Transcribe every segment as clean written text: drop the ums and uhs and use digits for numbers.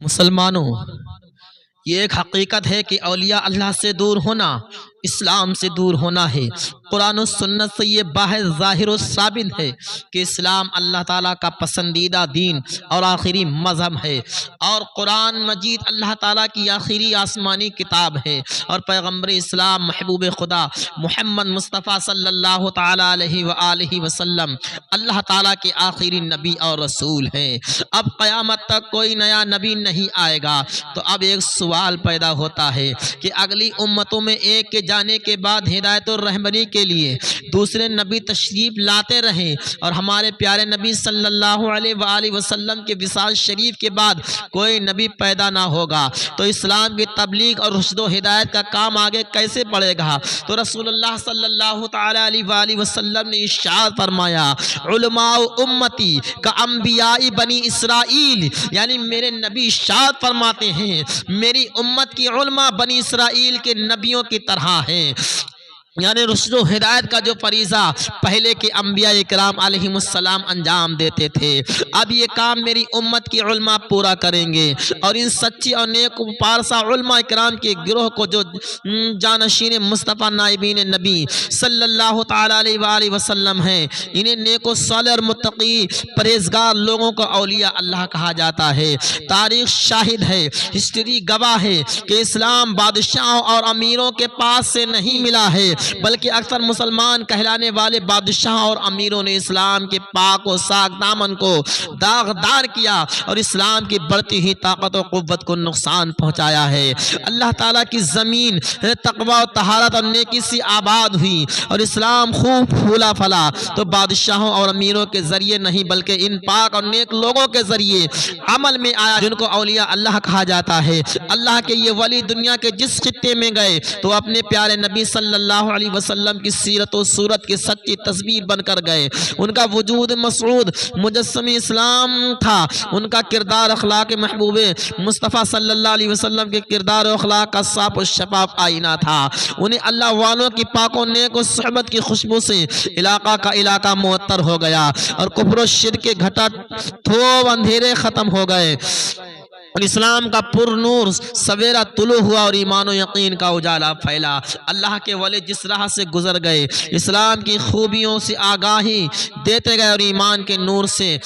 مسلمانوں، یہ ایک حقیقت ہے کہ اولیاء اللہ سے دور ہونا اسلام سے دور ہونا ہے۔ قرآن و سنت سے یہ باہر ظاہر و ثابت ہے کہ اسلام اللہ تعالیٰ کا پسندیدہ دین اور آخری مذہب ہے، اور قرآن مجید اللہ تعالیٰ کی آخری آسمانی کتاب ہے، اور پیغمبر اسلام محبوب خدا محمد مصطفیٰ صلی اللہ تعالیٰ علیہ وآلہ وسلم اللہ تعالیٰ کے آخری نبی اور رسول ہیں۔ اب قیامت تک کوئی نیا نبی نہیں آئے گا، تو اب ایک سوال پیدا ہوتا ہے کہ اگلی امتوں میں ایک کے جانے کے بعد ہدایت اور رہبری کے لیے دوسرے نبی تشریف لاتے رہیں، اور ہمارے پیارے نبی صلی اللہ علیہ وآلہ وسلم کے وصال شریف کے بعد کوئی نبی پیدا نہ ہوگا، تو اسلام کی تبلیغ اور رشد و ہدایت کا کام آگے کیسے بڑھے گا؟ تو رسول اللہ صلی اللہ تعالی علیہ وآلہ وسلم نے ارشاد فرمایا، علماء امتی کا انبیاء بنی اسرائیل، یعنی میرے نبی ارشاد فرماتے ہیں میری امت کی علماء بنی اسرائیل کے نبیوں کی طرح ہیں، یعنی رشد و ہدایت کا جو فریضہ پہلے کے انبیاء اکرام علیہم السلام انجام دیتے تھے، اب یہ کام میری امت کی علماء پورا کریں گے، اور ان سچی اور نیک پارسا علماء اکرام کے گروہ کو جو جانشین مصطفیٰ نائبین نبی صلی اللہ تعالی علیہ وآلہ وسلم ہیں، انہیں نیک و صالح اور متقی پرہیزگار لوگوں کو اولیاء اللہ کہا جاتا ہے۔ تاریخ شاہد ہے، ہسٹری گواہ ہے کہ اسلام بادشاہوں اور امیروں کے پاس سے نہیں ملا ہے، بلکہ اکثر مسلمان کہلانے والے بادشاہوں اور امیروں نے اسلام کے پاک و ساک دامن کو داغدار کیا، اور اسلام کی بڑھتی ہی طاقت و قوت کو نقصان پہنچایا ہے۔ اللہ تعالیٰ کی زمین تقوی و طہارت اور نیکی سے آباد ہوئی، اور اسلام خوب پھولا پھلا تو بادشاہوں اور امیروں کے ذریعے نہیں، بلکہ ان پاک اور نیک لوگوں کے ذریعے عمل میں آیا جن کو اولیاء اللہ کہا جاتا ہے۔ اللہ کے یہ ولی دنیا کے جس خطے میں گئے تو اپنے پیارے نبی صلی اللہ علیہ وسلم کی سیرت و صورت کی سچی تصویر بن کر گئے۔ ان کا وجود مسعود مجسم اسلام تھا، ان کا کردار اخلاق محبوب مصطفیٰ صلی اللہ علیہ وسلم کے کردار و اخلاق کا صاف و شفاف آئینہ تھا۔ انہیں اللہ والوں کی پاک و نیک و صحبت کی خوشبو سے علاقہ کا علاقہ معطر ہو گیا، اور کفر و شرک کے گھٹا تھوب اندھیرے ختم ہو گئے، اور اسلام کا پر نور سویرا طلوع ہوا، اور ایمان و یقین کا اجالا پھیلا۔ اللہ کے ولی جس راہ سے گزر گئے اسلام کی خوبیوں سے آگاہی دیتے گئے، اور ایمان کے نور سے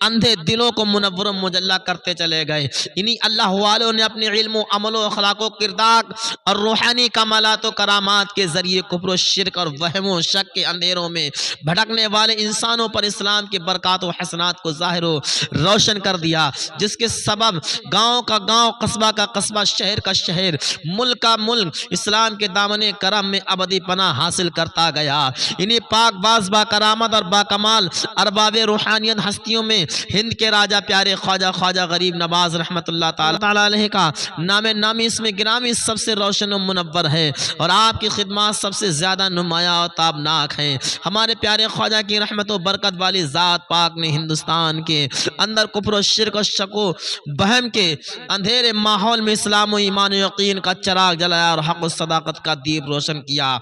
اندھے دلوں کو منور و مجلہ کرتے چلے گئے۔ انہی اللہ والوں نے اپنے علم و عمل و اخلاق و کردار اور روحانی کمالات و کرامات کے ذریعے کفر و شرک اور وہم و شک کے اندھیروں میں بھٹکنے والے انسانوں پر اسلام کے برکات و حسنات کو ظاہر و روشن کر دیا، جس کے سبب گاؤں کا گاؤں، قصبہ کا قصبہ، شہر کا شہر، ملک کا ملک اسلام کے دامن کرم میں ابدی پناہ حاصل کرتا گیا۔ انہی پاک باز با کرامت اور با کمال ارباب روحانیت ہستیوں میں ہند کے راجہ پیارے خواجہ غریب نواز رحمت اللہ تعالی علیہ کا نام نامی اس میں گرامی سب سے روشن و منور ہے، اور آپ کی خدمات سب سے زیادہ نمایاں اور تابناک ہیں۔ ہمارے پیارے خواجہ کی رحمت و برکت والی ذات پاک نے ہندوستان کے اندر کفر و شرک و شک و بہم کے اندھیرے ماحول میں اسلام و ایمان و یقین کا چراغ جلایا، اور حق و صداقت کا دیپ روشن کیا۔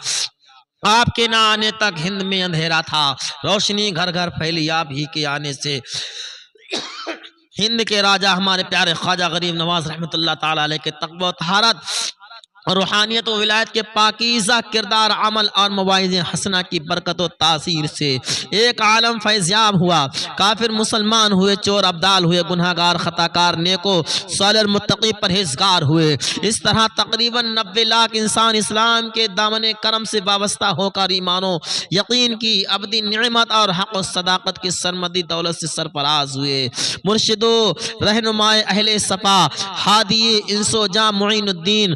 آپ کے نہ آنے تک ہند میں اندھیرا تھا، روشنی گھر گھر پھیلی آپ ہی کے آنے سے۔ ہند کے راجہ ہمارے پیارے خواجہ غریب نواز رحمت اللہ تعالی علیہ کے تقوی و طہارت اور روحانیت و ولایت کے پاکیزہ کردار، عمل اور مواعظ حسنہ کی برکت و تاثیر سے ایک عالم فیضیاب ہوا۔ کافر مسلمان ہوئے، چور ابدال ہوئے، گناہگار خطاکار نیکو صالح متقی پرہیزگار ہوئے۔ اس طرح تقریباً 90 لاکھ انسان اسلام کے دامن کرم سے وابستہ ہو کر ایمان و یقین کی ابدی نعمت اور حق و صداقت کی سرمدی دولت سے سرفراز ہوئے۔ مرشد و رہنمائے اہل صفا، ہادی انس و جاں معین الدین